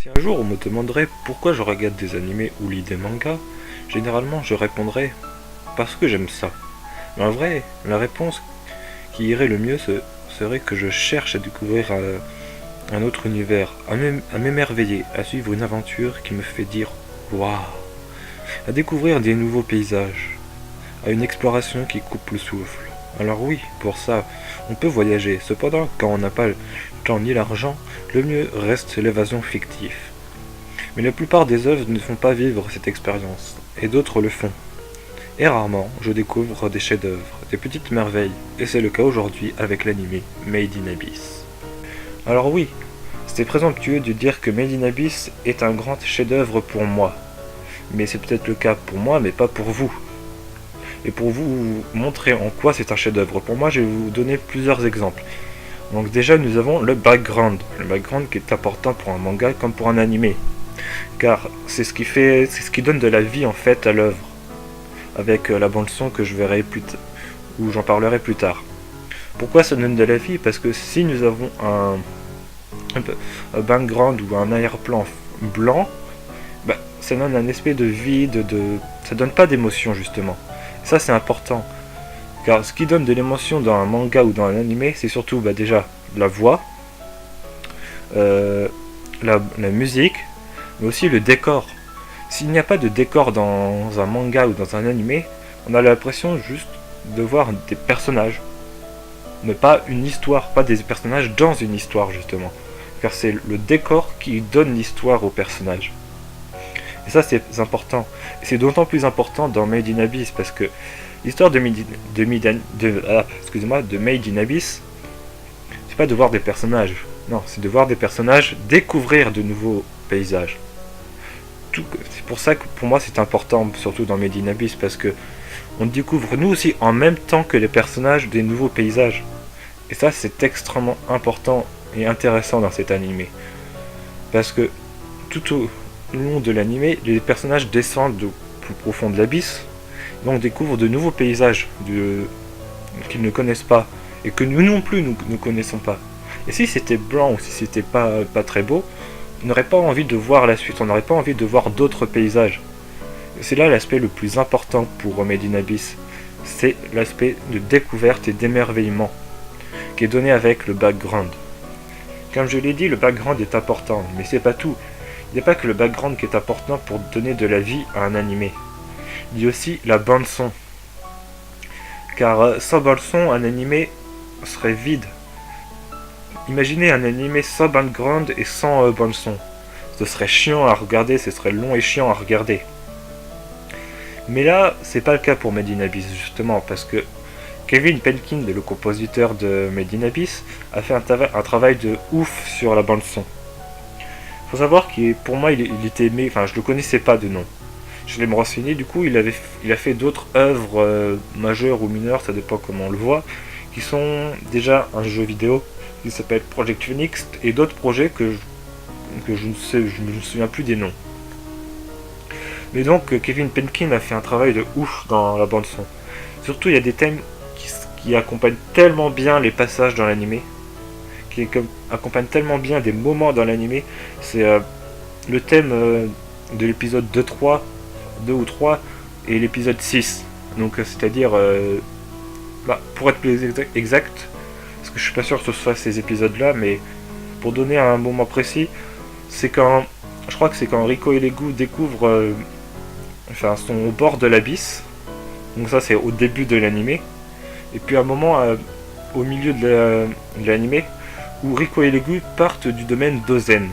Si un jour on me demanderait pourquoi je regarde des animés ou lis des mangas, généralement je répondrais parce que j'aime ça. Mais en vrai, la réponse qui irait le mieux serait que je cherche à découvrir un autre univers, à m'émerveiller, à suivre une aventure qui me fait dire waouh, à découvrir des nouveaux paysages, à une exploration qui coupe le souffle. Alors oui, pour ça, on peut voyager. Cependant, quand on n'a pas le temps ni l'argent, le mieux reste l'évasion fictive. Mais la plupart des œuvres ne font pas vivre cette expérience, et d'autres le font. Et rarement, je découvre des chefs-d'œuvre, des petites merveilles, et c'est le cas aujourd'hui avec l'anime Made in Abyss. Alors oui, c'est présomptueux de dire que Made in Abyss est un grand chef-d'œuvre pour moi. Mais c'est peut-être le cas pour moi, mais pas pour vous. Et pour vous montrer en quoi c'est un chef-d'œuvre, pour moi je vais vous donner plusieurs exemples. Donc déjà nous avons le background qui est important pour un manga comme pour un animé. Car c'est ce qui donne de la vie en fait à l'œuvre. Avec la bande son que je verrai où j'en parlerai plus tard. Pourquoi ça donne de la vie? Parce que si nous avons un background ou un arrière-plan blanc, ça donne un aspect de vide, ça donne pas d'émotion justement. Ça c'est important. Car ce qui donne de l'émotion dans un manga ou dans un animé, c'est surtout déjà la voix, la musique, mais aussi le décor. S'il n'y a pas de décor dans un manga ou dans un animé, on a l'impression juste de voir des personnages. Mais pas une histoire, pas des personnages dans une histoire justement. Car c'est le décor qui donne l'histoire aux personnages. Et ça c'est important. Et c'est d'autant plus important dans Made in Abyss parce que l'histoire de Made in Abyss, c'est pas de voir des personnages. Non, c'est de voir des personnages découvrir de nouveaux paysages. C'est pour ça que pour moi c'est important, surtout dans Made in Abyss, parce que on découvre nous aussi en même temps que les personnages des nouveaux paysages. Et ça c'est extrêmement important et intéressant dans cet animé. Parce que tout au long de l'animé, les personnages descendent au plus profond de l'abysse, donc découvrent de nouveaux paysages qu'ils ne connaissent pas, et que nous non plus nous ne connaissons pas. Et si c'était blanc ou si c'était pas très beau, on n'aurait pas envie de voir la suite, on n'aurait pas envie de voir d'autres paysages. C'est là l'aspect le plus important pour Made in Abyss, c'est l'aspect de découverte et d'émerveillement qui est donné avec le background. Comme je l'ai dit, le background est important, mais c'est pas tout. Il n'y a pas que le background qui est important pour donner de la vie à un animé. Il y a aussi la bande son. Car sans bande son, un animé serait vide. Imaginez un animé sans background et sans bande son. Ce serait chiant à regarder, ce serait long et chiant à regarder. Mais là, c'est pas le cas pour Made in Abyss, justement, parce que Kevin Penkin, le compositeur de Made in Abyss, a fait un travail de ouf sur la bande son. Faut savoir que pour moi, il était aimé, enfin je le connaissais pas de nom. Je l'ai me renseigné, du coup il a fait d'autres œuvres majeures ou mineures, ça dépend comment on le voit, qui sont déjà un jeu vidéo qui s'appelle Project Phoenix et d'autres projets que je ne me souviens plus des noms. Mais donc Kevin Penkin a fait un travail de ouf dans la bande son. Surtout il y a des thèmes qui accompagnent tellement bien les passages dans l'animé, qui accompagnent tellement bien des moments dans l'animé. C'est le thème de l'épisode 2 ou 3 et l'épisode 6. Donc c'est-à-dire, pour être plus exact, parce que je suis pas sûr que ce soit ces épisodes-là, mais pour donner un moment précis, je crois que c'est quand Rico et Legu découvrent, sont au bord de l'abysse. Donc ça c'est au début de l'animé. Et puis à un moment, au milieu de l'animé, où Rico et Legu partent du domaine d'Ozen.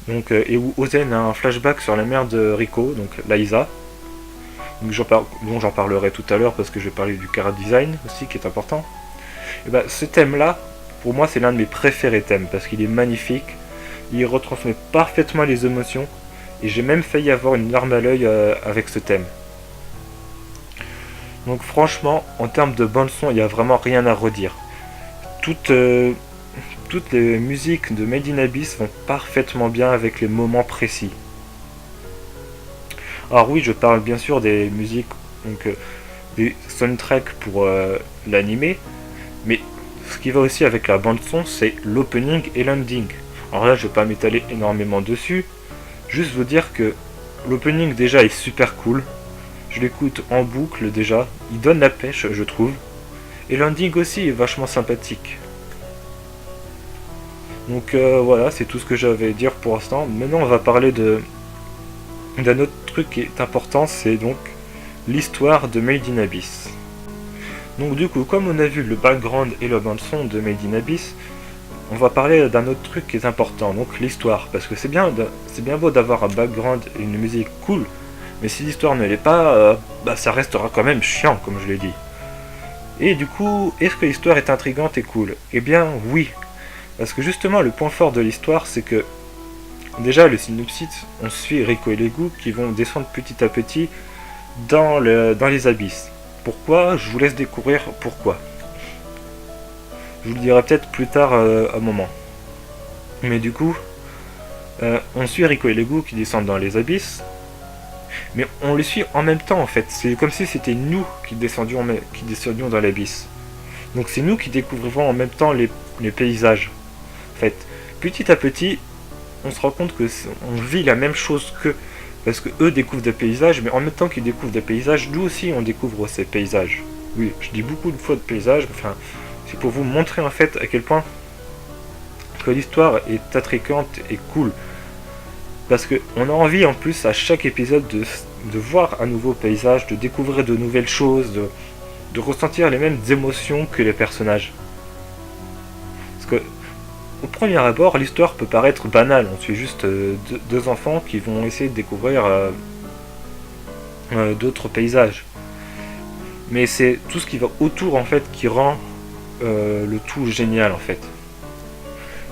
Donc, et où Ozen a un flashback sur la mère de Rico, donc Liza, dont j'en parlerai tout à l'heure parce que je vais parler du chara design aussi qui est important. Et ce thème-là, pour moi, c'est l'un de mes préférés thèmes parce qu'il est magnifique, il retransmet parfaitement les émotions et j'ai même failli avoir une larme à l'œil avec ce thème. Donc franchement, en termes de bande son, il n'y a vraiment rien à redire. Toutes les musiques de Made in Abyss vont parfaitement bien avec les moments précis. Alors oui, je parle bien sûr des musiques, donc des soundtracks pour l'animé, mais ce qui va aussi avec la bande son, c'est l'opening et l'ending. Alors là, je vais pas m'étaler énormément dessus, juste vous dire que l'opening déjà est super cool. Je l'écoute en boucle déjà, il donne la pêche je trouve. Et l'ending aussi est vachement sympathique. Donc voilà, c'est tout ce que j'avais à dire pour l'instant. Maintenant on va parler d'un autre truc qui est important, c'est donc l'histoire de Made in Abyss. Donc du coup, comme on a vu le background et le bande son de Made in Abyss, on va parler d'un autre truc qui est important, donc l'histoire. Parce que c'est bien beau d'avoir un background et une musique cool, mais si l'histoire ne l'est pas, ça restera quand même chiant, comme je l'ai dit. Et du coup, est-ce que l'histoire est intrigante et cool? Eh bien oui, parce que justement le point fort de l'histoire, c'est que déjà le synopsis, on suit Rico et Lego qui vont descendre petit à petit dans les abysses. Pourquoi? Je vous laisse découvrir pourquoi. Je vous le dirai peut-être plus tard à un moment. Mais du coup, on suit Rico et Lego qui descendent dans les abysses, mais on les suit en même temps en fait. C'est comme si c'était nous qui descendions dans l'abysse. Donc c'est nous qui découvrons en même temps les paysages. En fait, petit à petit, on se rend compte que on vit la même chose qu'eux. Parce que eux découvrent des paysages, mais en même temps qu'ils découvrent des paysages, nous aussi on découvre ces paysages. Oui, je dis beaucoup de fois de paysages, enfin, c'est pour vous montrer en fait à quel point que l'histoire est attrayante et cool. Parce qu'on a envie en plus à chaque épisode de voir un nouveau paysage, de découvrir de nouvelles choses, de ressentir les mêmes émotions que les personnages. Parce que au premier abord, l'histoire peut paraître banale. On suit juste deux enfants qui vont essayer de découvrir d'autres paysages. Mais c'est tout ce qui va autour en fait qui rend le tout génial en fait.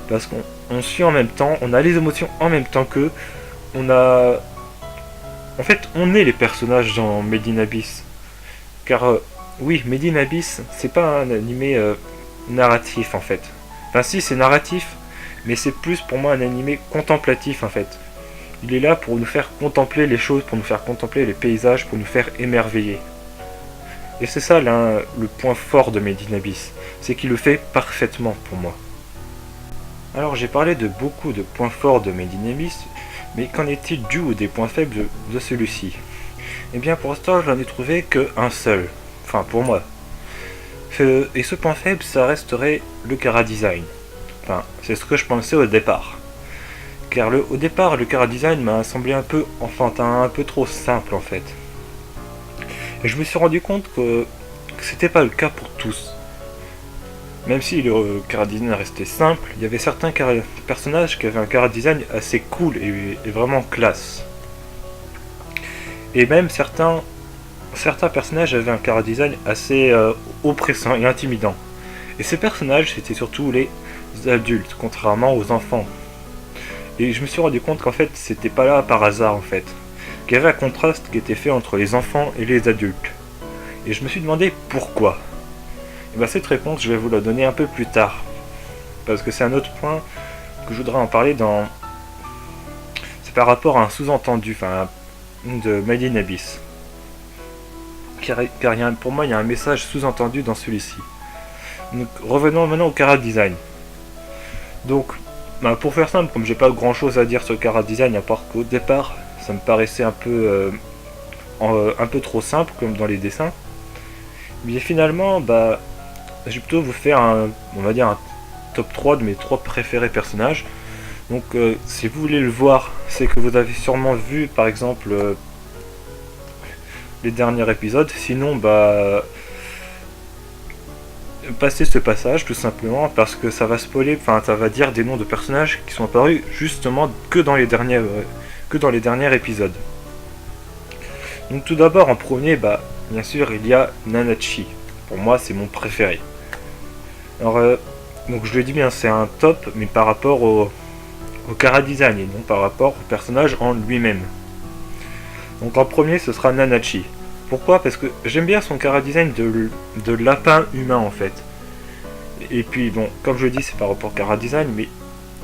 Parce qu'on suit en même temps, on a les émotions en même temps qu'eux. On a... En fait, on est les personnages dans Made in Abyss. Car oui, Made in Abyss, c'est pas un animé narratif en fait. Enfin si, c'est narratif, mais c'est plus pour moi un animé contemplatif en fait. Il est là pour nous faire contempler les choses, pour nous faire contempler les paysages, pour nous faire émerveiller. Et c'est ça là, le point fort de Made in Abyss, c'est qu'il le fait parfaitement pour moi. Alors j'ai parlé de beaucoup de points forts de Made in Abyss, mais qu'en est-il du ou des points faibles de celui-ci? Eh bien pour l'instant j'en ai trouvé qu'un seul, enfin pour moi. Et ce point faible, ça resterait le chara-design. Enfin, c'est ce que je pensais au départ. Car au départ, le chara-design m'a semblé un peu enfantin, un peu trop simple en fait. Et je me suis rendu compte que c'était pas le cas pour tous. Même si le chara-design restait simple, il y avait certains personnages qui avaient un chara-design assez cool et vraiment classe. Et même certains personnages avaient un chara-design assez oppressant et intimidant. Et ces personnages, c'était surtout les adultes, contrairement aux enfants. Et je me suis rendu compte qu'en fait, c'était pas là par hasard en fait. Qu'il y avait un contraste qui était fait entre les enfants et les adultes. Et je me suis demandé pourquoi. Et bien cette réponse, je vais vous la donner un peu plus tard. Parce que c'est un autre point que je voudrais en parler dans... C'est par rapport à un sous-entendu, enfin, de Made in Abyss. Car pour moi, il y a un message sous-entendu dans celui-ci. Donc, revenons maintenant au chara-design. Donc, pour faire simple, comme j'ai pas grand chose à dire sur le chara-design, à part qu'au départ, ça me paraissait un peu trop simple, comme dans les dessins. Mais finalement, je vais plutôt vous faire un top 3 de mes 3 préférés personnages. Donc, si vous voulez le voir, c'est que vous avez sûrement vu, par exemple, les derniers épisodes. Sinon, passez ce passage tout simplement parce que ça va spoiler, enfin ça va dire des noms de personnages qui sont apparus justement que dans les derniers épisodes. Donc tout d'abord en premier, bien sûr il y a Nanachi. Pour moi c'est mon préféré. Alors donc je le dis bien, c'est un top, mais par rapport au chara-design et non par rapport au personnage en lui-même. Donc en premier ce sera Nanachi. Pourquoi? Parce que j'aime bien son chara-design de lapin humain en fait. Et puis bon, comme je le dis, c'est par rapport au chara-design, mais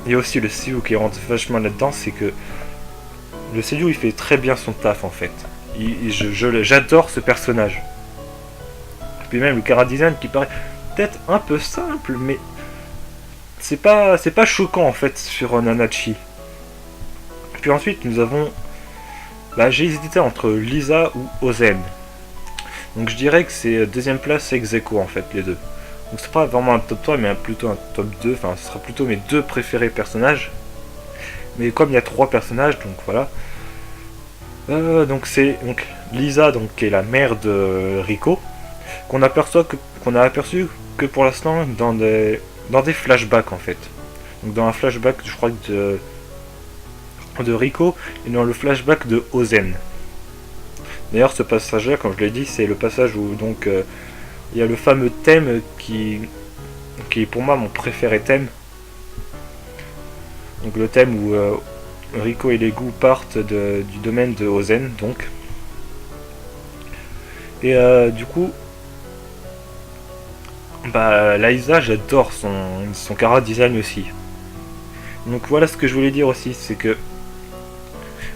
il y a aussi le seiyuu qui rentre vachement là-dedans, c'est que le seiyuu il fait très bien son taf en fait. J'adore ce personnage. Et puis même le chara-design qui paraît peut-être un peu simple, mais c'est pas choquant en fait sur Nanachi. Puis ensuite nous avons, j'ai hésité entre Lisa ou Ozen. Donc je dirais que c'est deuxième place ex aequo en fait les deux. Donc c'est pas vraiment un top 3 mais plutôt un top 2, enfin ce sera plutôt mes deux préférés personnages. Mais comme il y a trois personnages, donc voilà. Donc c'est donc Lisa, donc qui est la mère de Rico, qu'on a aperçu que pour l'instant dans des flashbacks en fait. Donc dans un flashback, je crois de Rico et dans le flashback de Ozen. D'ailleurs, ce passage-là, comme je l'ai dit, c'est le passage où donc il y a le fameux thème qui est pour moi mon préféré thème. Donc le thème où Rico et Legu partent du domaine de Ozen, donc. Et du coup, Liza, j'adore son chara design aussi. Donc voilà ce que je voulais dire aussi, c'est que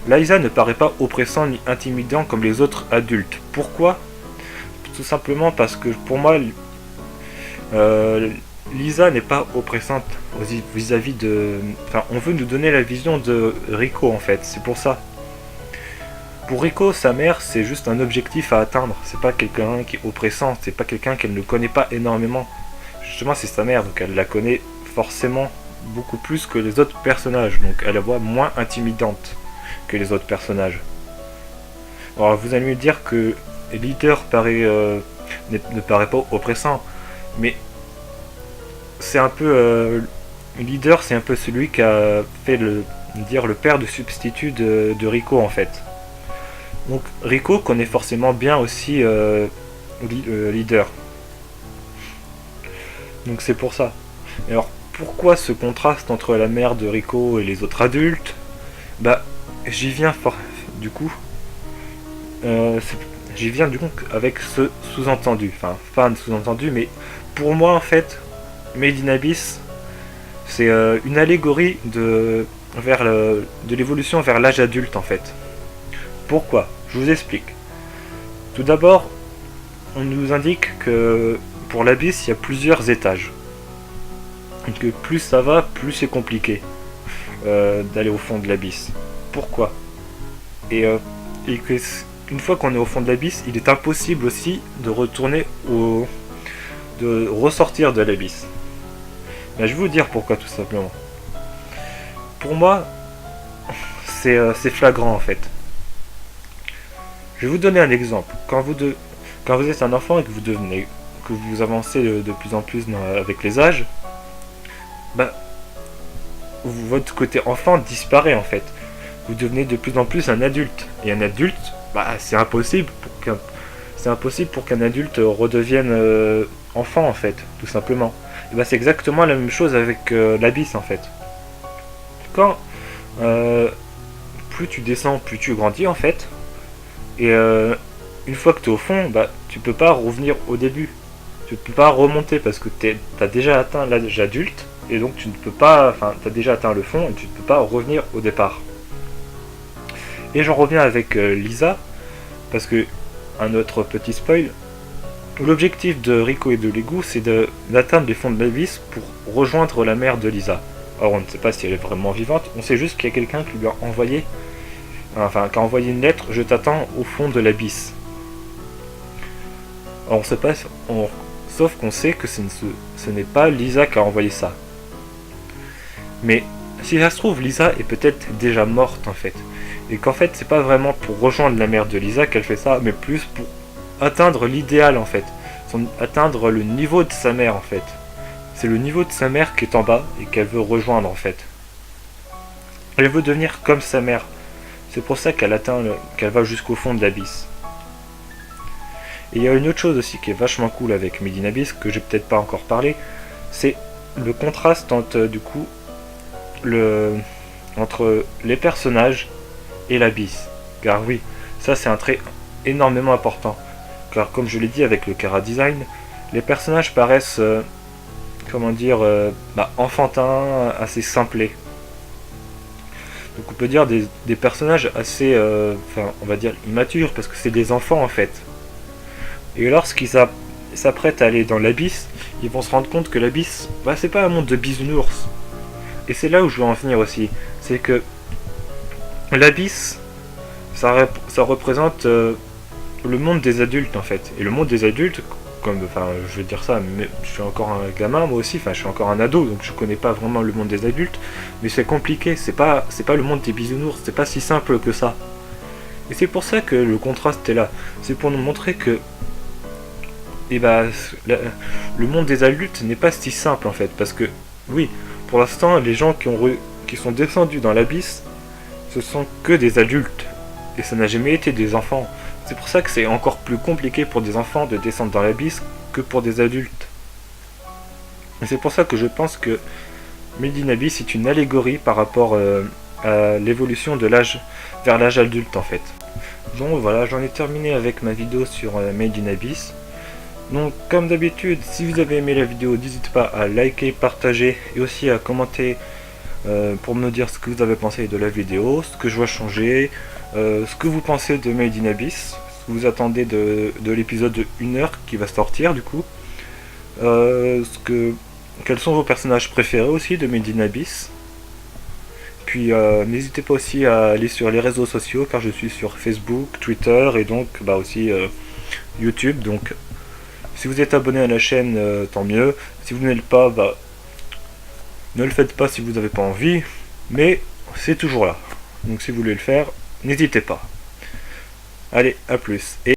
Liza ne paraît pas oppressant ni intimidant comme les autres adultes. Pourquoi ? Tout simplement parce que pour moi, Lisa n'est pas oppressante vis-à-vis de... Enfin, on veut nous donner la vision de Rico en fait, c'est pour ça. Pour Rico, sa mère, c'est juste un objectif à atteindre. C'est pas quelqu'un qui est oppressant, c'est pas quelqu'un qu'elle ne connaît pas énormément. Justement, c'est sa mère, donc elle la connaît forcément beaucoup plus que les autres personnages. Donc elle la voit moins intimidante que les autres personnages. Alors vous allez me dire que Leader ne paraît pas oppressant, mais c'est un peu Leader, c'est un peu celui qui a fait le père de substitut de Rico en fait. Donc Rico connaît forcément bien aussi Leader. Donc c'est pour ça. Alors pourquoi ce contraste entre la mère de Rico et les autres adultes ? J'y viens du coup. J'y viens du coup avec ce sous-entendu. Enfin, pas un sous-entendu, mais pour moi en fait, Made in Abyss, c'est une allégorie de l'évolution vers l'âge adulte en fait. Pourquoi ? Je vous explique. Tout d'abord, on nous indique que pour l'Abyss, il y a plusieurs étages. Et que plus ça va, plus c'est compliqué d'aller au fond de l'Abyss. Pourquoi ? Et que une fois qu'on est au fond de l'Abyss, il est impossible aussi de de ressortir de l'Abyss. Je vais vous dire pourquoi tout simplement. Pour moi, c'est flagrant en fait. Je vais vous donner un exemple. Quand vous êtes un enfant et que vous avancez de plus en plus avec les âges, votre côté enfant disparaît en fait. Vous devenez de plus en plus un adulte. Et un adulte, c'est impossible pour qu'un adulte redevienne enfant en fait, tout simplement. Et c'est exactement la même chose avec l'Abyss en fait. Quand plus tu descends, plus tu grandis en fait. Et une fois que tu es au fond, tu peux pas revenir au début. Tu peux pas remonter parce que tu as déjà atteint l'âge adulte. Et donc tu ne peux pas, tu as déjà atteint le fond et tu ne peux pas revenir au départ. Et j'en reviens avec Lisa, parce que, un autre petit spoil, l'objectif de Rico et de Legu, c'est d'atteindre les fonds de l'Abyss pour rejoindre la mère de Lisa. Alors on ne sait pas si elle est vraiment vivante, on sait juste qu'il y a quelqu'un qui lui a envoyé, qui a envoyé une lettre, je t'attends au fond de l'Abyss. Alors on sait pas, sauf qu'on sait que ce n'est pas Lisa qui a envoyé ça. Mais si ça se trouve, Lisa est peut-être déjà morte en fait. Et qu'en fait, c'est pas vraiment pour rejoindre la mère de Lisa qu'elle fait ça, mais plus pour atteindre l'idéal en fait. Atteindre le niveau de sa mère en fait. C'est le niveau de sa mère qui est en bas et qu'elle veut rejoindre en fait. Elle veut devenir comme sa mère. C'est pour ça qu'elle va jusqu'au fond de l'Abyss. Et il y a une autre chose aussi qui est vachement cool avec Made in Abyss, que j'ai peut-être pas encore parlé, c'est le contraste entre du coup entre les personnages et l'Abyss. Car oui, ça c'est un trait énormément important. Car comme je l'ai dit avec le chara design, les personnages paraissent enfantins, assez simplés. Donc on peut dire des personnages assez on va dire immatures, parce que c'est des enfants en fait. Et lorsqu'ils s'apprêtent à aller dans l'Abyss, ils vont se rendre compte que l'abysse, bah, c'est pas un monde de bisounours. Et c'est là où je veux en venir aussi. C'est que l'abysse, ça représente le monde des adultes en fait. Et le monde des adultes, comme, enfin, je vais dire ça, mais je suis encore un gamin moi aussi, enfin, je suis encore un ado, donc je connais pas vraiment le monde des adultes, mais c'est compliqué, c'est pas le monde des bisounours, c'est pas si simple que ça. Et c'est pour ça que le contraste est là. C'est pour nous montrer que, eh ben, le monde des adultes n'est pas si simple en fait, parce que, oui, pour l'instant, les gens qui sont descendus dans l'abysse, ce sont que des adultes, et ça n'a jamais été des enfants. C'est pour ça que c'est encore plus compliqué pour des enfants de descendre dans l'abysse que pour des adultes. Et c'est pour ça que je pense que Made in Abyss est une allégorie par rapport à l'évolution de l'âge vers l'âge adulte en fait. Donc voilà, j'en ai terminé avec ma vidéo sur Made in Abyss. Donc comme d'habitude, si vous avez aimé la vidéo, n'hésitez pas à liker, partager et aussi à commenter pour me dire ce que vous avez pensé de la vidéo, ce que je dois changer, ce que vous pensez de Made in Abyss, ce que vous attendez de l'épisode de 1 heure qui va sortir du coup, quels sont vos personnages préférés aussi de Made in Abyss. Puis n'hésitez pas aussi à aller sur les réseaux sociaux car je suis sur Facebook, Twitter et donc bah, aussi YouTube. Donc si vous êtes abonné à la chaîne, tant mieux. Si vous n'êtes pas, bah, ne le faites pas si vous n'avez pas envie, mais c'est toujours là. Donc si vous voulez le faire, n'hésitez pas. Allez, à plus. Et